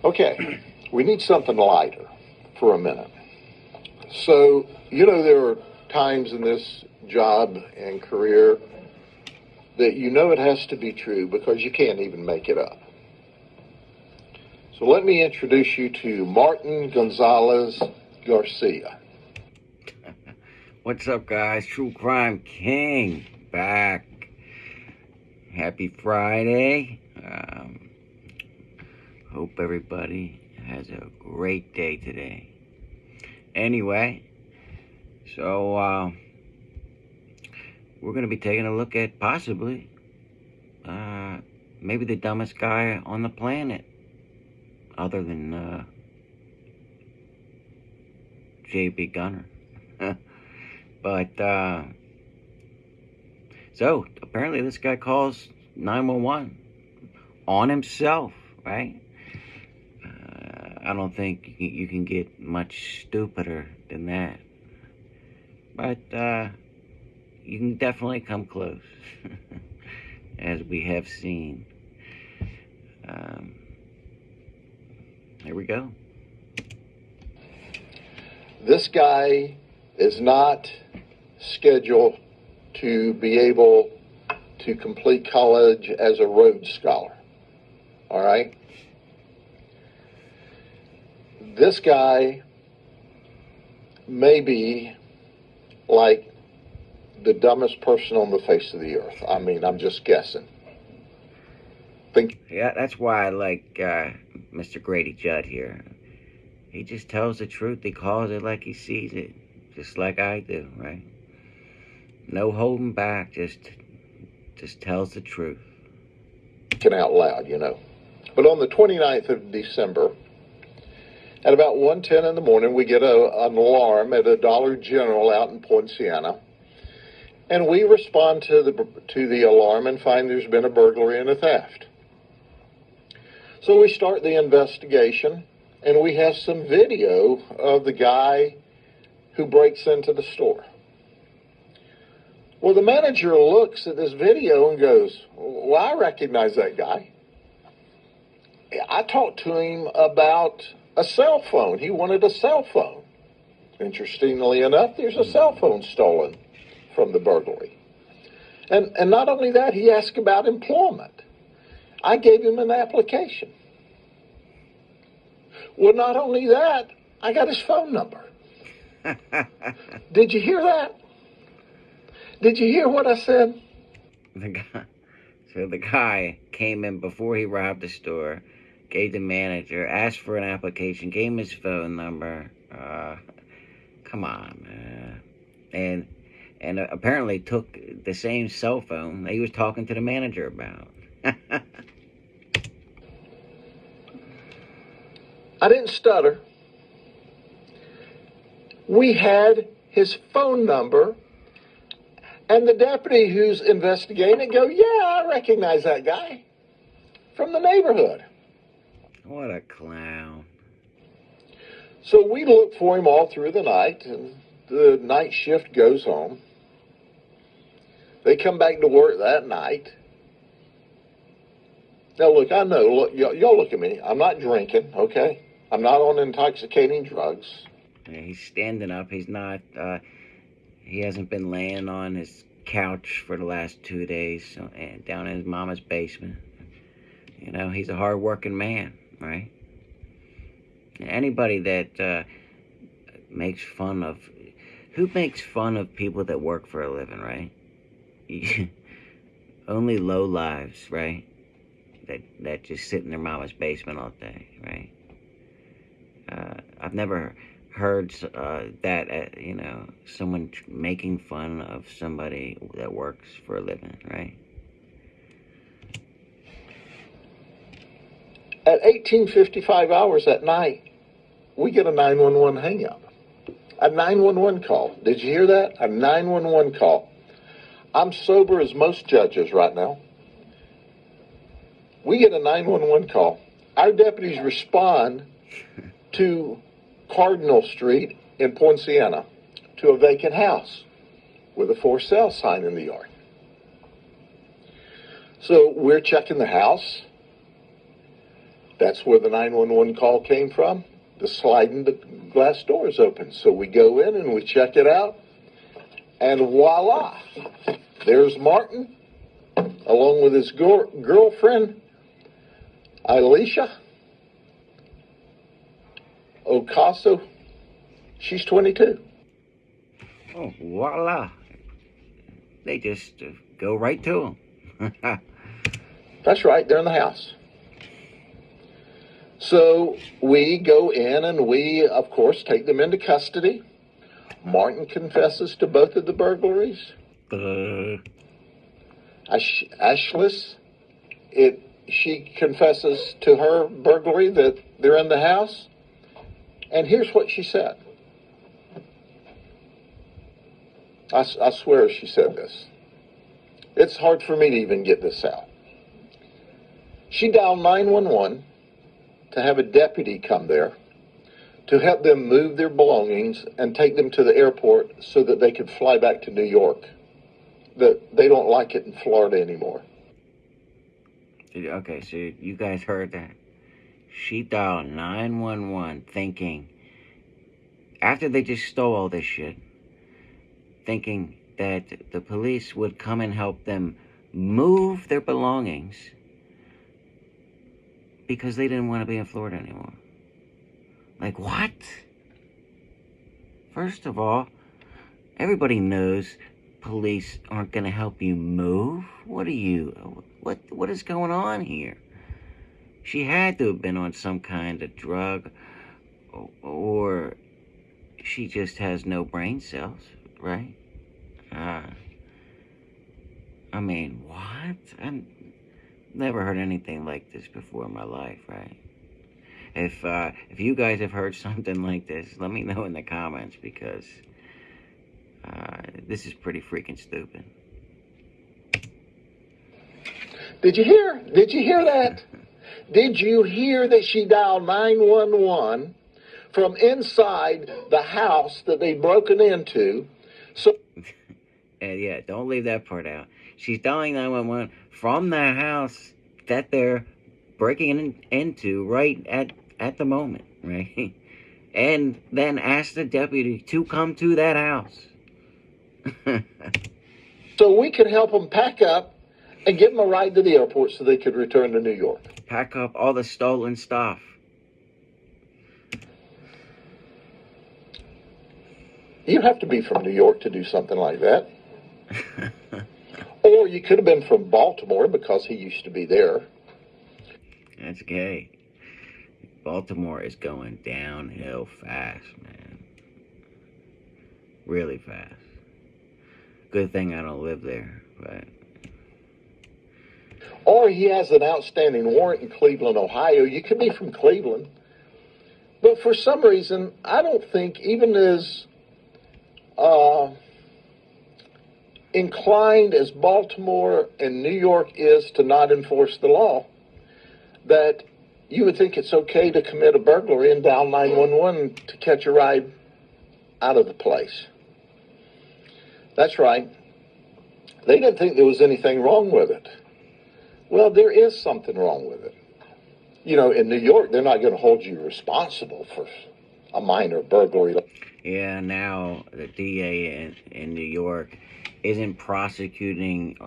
Okay, we need something lighter for a minute. So, you know, there are times in this job and career that you know it has to be true because you can't even make it up. So let me introduce you to Martin Gonzalez Garcia. What's up, guys? True Crime King back. Happy Friday. Hope everybody has a great day today. Anyway, so we're going to be taking a look at possibly maybe the dumbest guy on the planet, other than J.B. Gunner. But so apparently this guy calls 911 on himself, right? I don't think you can get much stupider than that. But you can definitely come close, as we have seen. Here we go. This guy is not scheduled to be able to complete college as a Rhodes Scholar. All right? This guy may be like the dumbest person on the face of the earth. I mean, I'm just guessing. Yeah, that's why I like Mr. Grady Judd here. He just tells the truth. He calls it like he sees it, just like I do, right? No holding back, just tells the truth. Thinking out loud, you know. But on the 29th of December, at about 1:10 in the morning, we get an alarm at a Dollar General out in Poinciana, and we respond to the alarm and find there's been a burglary and a theft. So we start the investigation, and we have some video of the guy who breaks into the store. Well, the manager looks at this video and goes, well, I recognize that guy. I talked to him about a cell phone. He wanted a cell phone. Interestingly enough, there's a cell phone stolen from the burglary. And not only that, he asked about employment. I gave him an application. Well, not only that, I got his phone number. Did you hear that? Did you hear what I said? So the guy came in before he robbed the store, gave the manager, asked for an application, gave him his phone number. Come on, man. And apparently took the same cell phone that he was talking to the manager about. I didn't stutter. We had his phone number, and the deputy who's investigating it go, yeah, I recognize that guy from the neighborhood. What a clown. So we look for him all through the night, and the night shift goes home. They come back to work that night. Now, look, I know, look, y'all look at me. I'm not drinking, okay? I'm not on intoxicating drugs. Yeah, he's standing up. He's not, he hasn't been laying on his couch for the last 2 days and down in his mama's basement. You know, he's a hard-working man, right? Anybody that makes fun of... Who makes fun of people that work for a living, right? Only low lives, right? That just sit in their mama's basement all day, right? I've never heard that, you know, someone making fun of somebody that works for a living, right? At 18:55 hours at night, we get a 911 hang-up. A 911 call. Did you hear that? A 911 call. I'm sober as most judges right now. We get a 911 call. Our deputies respond to Cardinal Street in Poinciana to a vacant house with a for sale sign in the yard. So we're checking the house. That's where the 911 call came from. The sliding glass doors open. So we go in and we check it out. And voila, there's Martin, along with his girlfriend, Alicia Ocaso. She's 22. Oh, voila. They just go right to him. That's right, they're in the house. So we go in and we, of course, take them into custody. Martin confesses to both of the burglaries. Ashlis, she confesses to her burglary that they're in the house. And here's what she said. I swear she said this. It's hard for me to even get this out. She dialed 911 to have a deputy come there to help them move their belongings and take them to the airport so that they could fly back to New York. That they don't like it in Florida anymore. Okay, so you guys heard that. She dialed 911 thinking, after they just stole all this shit, thinking that the police would come and help them move their belongings because they didn't want to be in Florida anymore. Like, what? First of all, everybody knows police aren't going to help you move. What is going on here? She had to have been on some kind of drug, or she just has no brain cells, right? I mean, what? I've never heard anything like this before in my life, right? If you guys have heard something like this, let me know in the comments, because this is pretty freaking stupid. Did you hear that? Did you hear that she dialed 911 from inside the house that they'd broken into? So, and yeah, don't leave that part out. She's dialing 911 from the house that they're breaking into right at the moment, right? And then ask the deputy to come to that house. so we could help them pack up and give them a ride to the airport so they could return to New York. Pack up all the stolen stuff. You have to be from New York to do something like that. Or you could have been from Baltimore because he used to be there. That's gay. Baltimore is going downhill fast, man. Really fast. Good thing I don't live there, but... Or he has an outstanding warrant in Cleveland, Ohio. You could be from Cleveland. But for some reason, I don't think, even as inclined as Baltimore and New York is to not enforce the law, that you would think it's okay to commit a burglary and dial 911 to catch a ride out of the place. That's right. They didn't think there was anything wrong with it. Well, there is something wrong with it. You know, in New York, they're not going to hold you responsible for a minor burglary. Yeah, now the DA in New York isn't prosecuting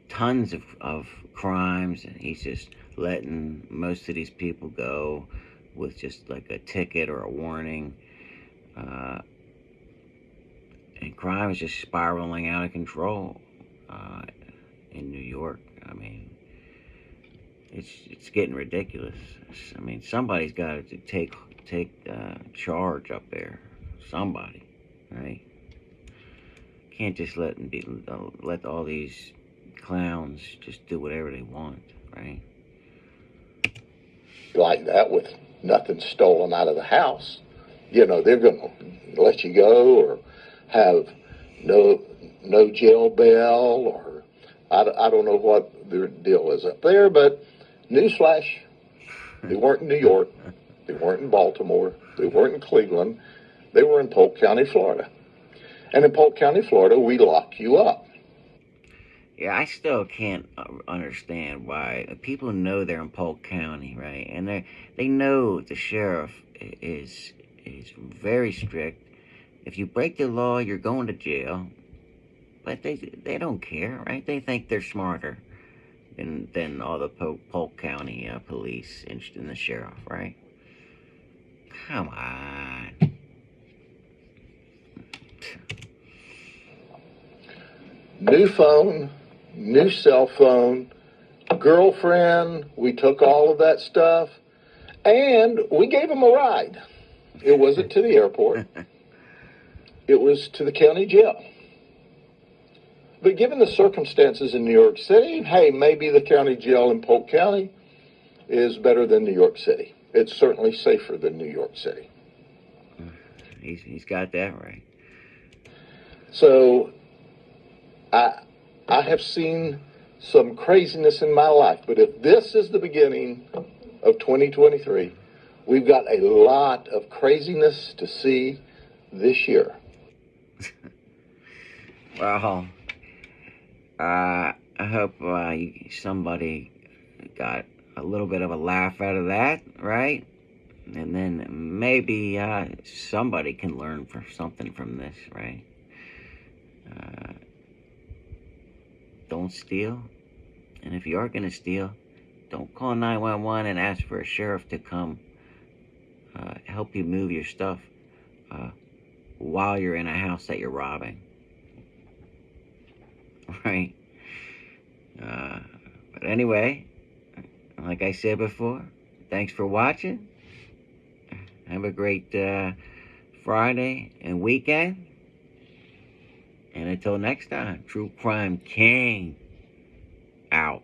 tons of crimes. He's just letting most of these people go with just like a ticket or a warning. And crime is just spiraling out of control in New York. I mean, it's getting ridiculous. I mean, somebody's got to take charge up there. Somebody, right? Can't just let all these clowns just do whatever they want, right? Like that, with nothing stolen out of the house, you know, they're going to let you go or have no jail bail, or I don't know what their deal is up there, but newsflash, they weren't in New York, they weren't in Baltimore, they weren't in Cleveland, they were in Polk County, Florida. And in Polk County, Florida, we lock you up. Yeah, I still can't understand why people know they're in Polk County, right? And they know the sheriff is very strict. If you break the law, you're going to jail. But they don't care, right? They think they're smarter than all the Polk County police and the sheriff, right? Come on. New phone, new cell phone, girlfriend. We took all of that stuff, and we gave him a ride. It wasn't to the airport. It was to the county jail. But given the circumstances in New York City, hey, maybe the county jail in Polk County is better than New York City. It's certainly safer than New York City. He's got that right. So I have seen some craziness in my life, but if this is the beginning of 2023, we've got a lot of craziness to see this year. Well, I hope somebody got a little bit of a laugh out of that, right? And then maybe somebody can learn something from this, right? Don't steal. And if you are going to steal, don't call 911 and ask for a sheriff to come help you move your stuff while you're in a house that you're robbing. Right? But anyway, like I said before, thanks for watching. Have a great Friday and weekend. And until next time, True Crime King out.